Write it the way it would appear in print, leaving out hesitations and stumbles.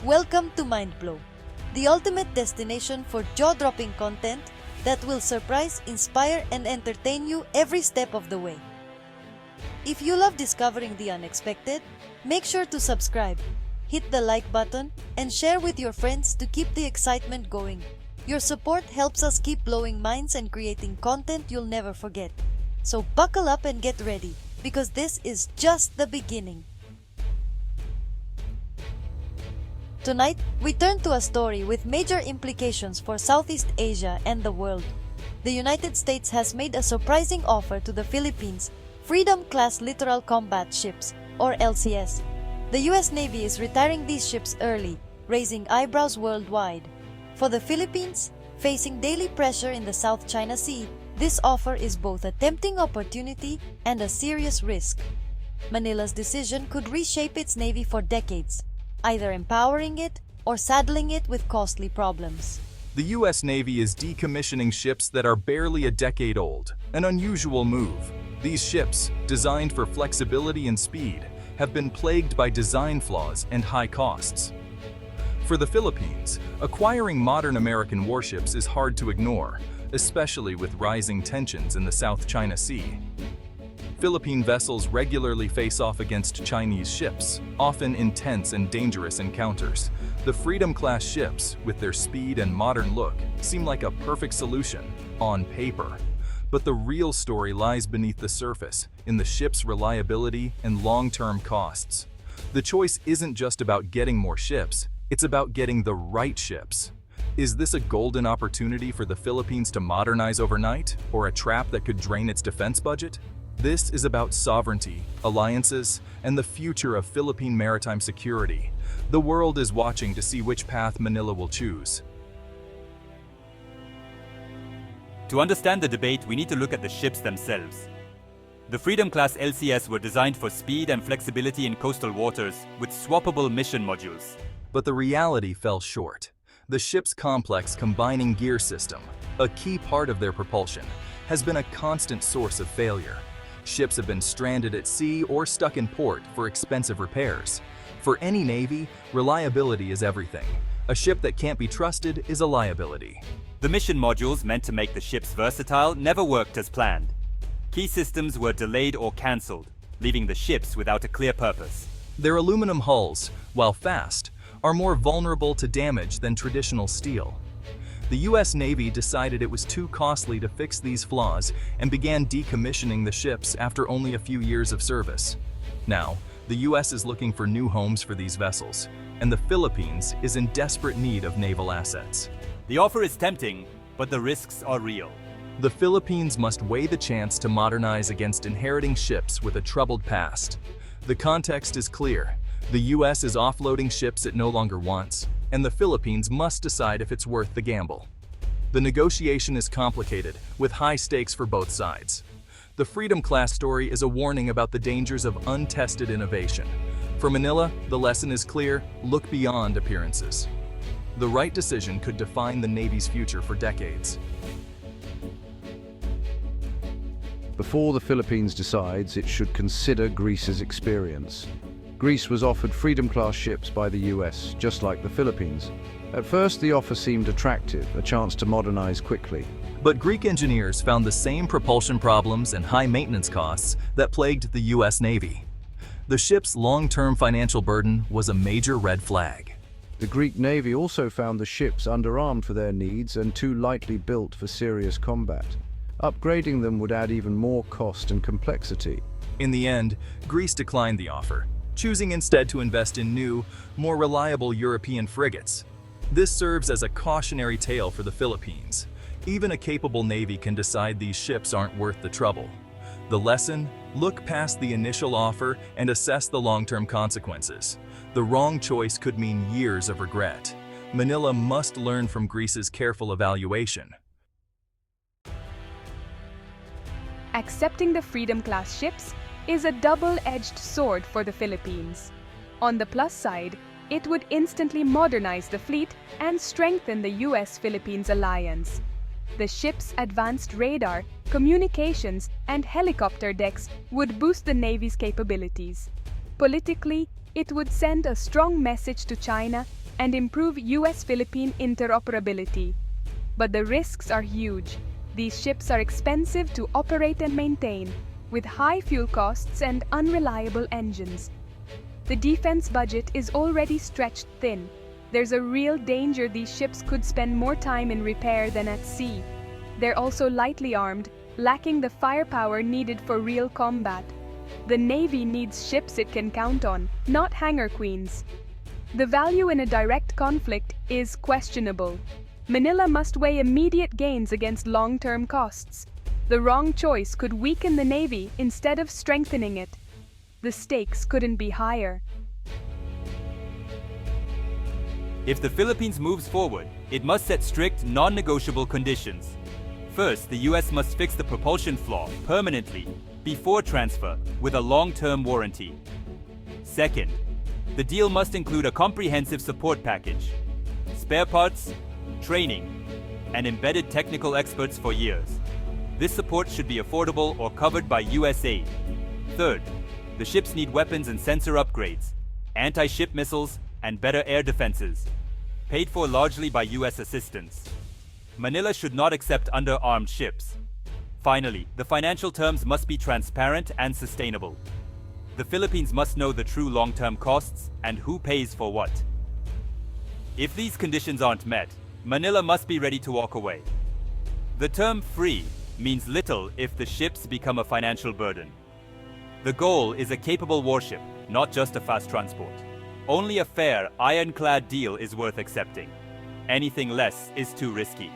Welcome to Mindblow, the ultimate destination for jaw-dropping content that will surprise, inspire, and entertain you every step of the way. If you love discovering the unexpected, make sure to subscribe, hit the like button, and share with your friends to keep the excitement going. Your support helps us keep blowing minds and creating content you'll never forget. So buckle up and get ready, because this is just the beginning. Tonight, we turn to a story with major implications for Southeast Asia and the world. The United States has made a surprising offer to the Philippines, Freedom-class littoral combat ships, or LCS. The US Navy is retiring these ships early, raising eyebrows worldwide. For the Philippines, facing daily pressure in the South China Sea, this offer is both a tempting opportunity and a serious risk. Manila's decision could reshape its navy for decades, either empowering it or saddling it with costly problems. The U.S. Navy is decommissioning ships that are barely a decade old, an unusual move. These ships, designed for flexibility and speed, have been plagued by design flaws and high costs. For the Philippines, acquiring modern American warships is hard to ignore, especially with rising tensions in the South China Sea. Philippine vessels regularly face off against Chinese ships, often intense and dangerous encounters. The Freedom-class ships, with their speed and modern look, seem like a perfect solution on paper. But the real story lies beneath the surface, in the ship's reliability and long-term costs. The choice isn't just about getting more ships, it's about getting the right ships. Is this a golden opportunity for the Philippines to modernize overnight, or a trap that could drain its defense budget? This is about sovereignty, alliances, and the future of Philippine maritime security. The world is watching to see which path Manila will choose. To understand the debate, we need to look at the ships themselves. The Freedom-class LCS were designed for speed and flexibility in coastal waters with swappable mission modules. But the reality fell short. The ship's complex combining gear system, a key part of their propulsion, has been a constant source of failure. Ships have been stranded at sea or stuck in port for expensive repairs. For any navy, reliability is everything. A ship that can't be trusted is a liability. The mission modules meant to make the ships versatile never worked as planned. Key systems were delayed or cancelled, leaving the ships without a clear purpose. Their aluminum hulls, while fast, are more vulnerable to damage than traditional steel. The US Navy decided it was too costly to fix these flaws and began decommissioning the ships after only a few years of service. Now, the US is looking for new homes for these vessels, and the Philippines is in desperate need of naval assets. The offer is tempting, but the risks are real. The Philippines must weigh the chance to modernize against inheriting ships with a troubled past. The context is clear. The US is offloading ships it no longer wants, and the Philippines must decide if it's worth the gamble. The negotiation is complicated, with high stakes for both sides. The Freedom-class story is a warning about the dangers of untested innovation. For Manila, the lesson is clear: look beyond appearances. The right decision could define the Navy's future for decades. Before the Philippines decides, it should consider Greece's experience. Greece was offered Freedom-class ships by the US, just like the Philippines. At first, the offer seemed attractive, a chance to modernize quickly. But Greek engineers found the same propulsion problems and high maintenance costs that plagued the US Navy. The ship's long-term financial burden was a major red flag. The Greek Navy also found the ships underarmed for their needs and too lightly built for serious combat. Upgrading them would add even more cost and complexity. In the end, Greece declined the offer, choosing instead to invest in new, more reliable European frigates. This serves as a cautionary tale for the Philippines. Even a capable navy can decide these ships aren't worth the trouble. The lesson? Look past the initial offer and assess the long-term consequences. The wrong choice could mean years of regret. Manila must learn from Greece's careful evaluation. Accepting the Freedom-class ships is a double-edged sword for the Philippines. On the plus side, it would instantly modernize the fleet and strengthen the US-Philippines alliance. The ship's advanced radar, communications, and helicopter decks would boost the Navy's capabilities. Politically, it would send a strong message to China and improve US-Philippine interoperability. But the risks are huge. These ships are expensive to operate and maintain, with high fuel costs and unreliable engines. The defense budget is already stretched thin. There's a real danger these ships could spend more time in repair than at sea. They're also lightly armed, lacking the firepower needed for real combat. The Navy needs ships it can count on, not hangar queens. The value in a direct conflict is questionable. Manila must weigh immediate gains against long-term costs. The wrong choice could weaken the Navy instead of strengthening it. The stakes couldn't be higher. If the Philippines moves forward, it must set strict, non-negotiable conditions. First, the US must fix the propulsion flaw permanently before transfer with a long-term warranty. Second, the deal must include a comprehensive support package, spare parts, training, and embedded technical experts for years. This support should be affordable or covered by US aid. Third, the ships need weapons and sensor upgrades, anti-ship missiles, and better air defenses, paid for largely by US assistance. Manila should not accept underarmed ships. Finally, the financial terms must be transparent and sustainable. The Philippines must know the true long-term costs and who pays for what. If these conditions aren't met, Manila must be ready to walk away. The term free means little if the ships become a financial burden. The goal is a capable warship, not just a fast transport. Only a fair, ironclad deal is worth accepting. Anything less is too risky.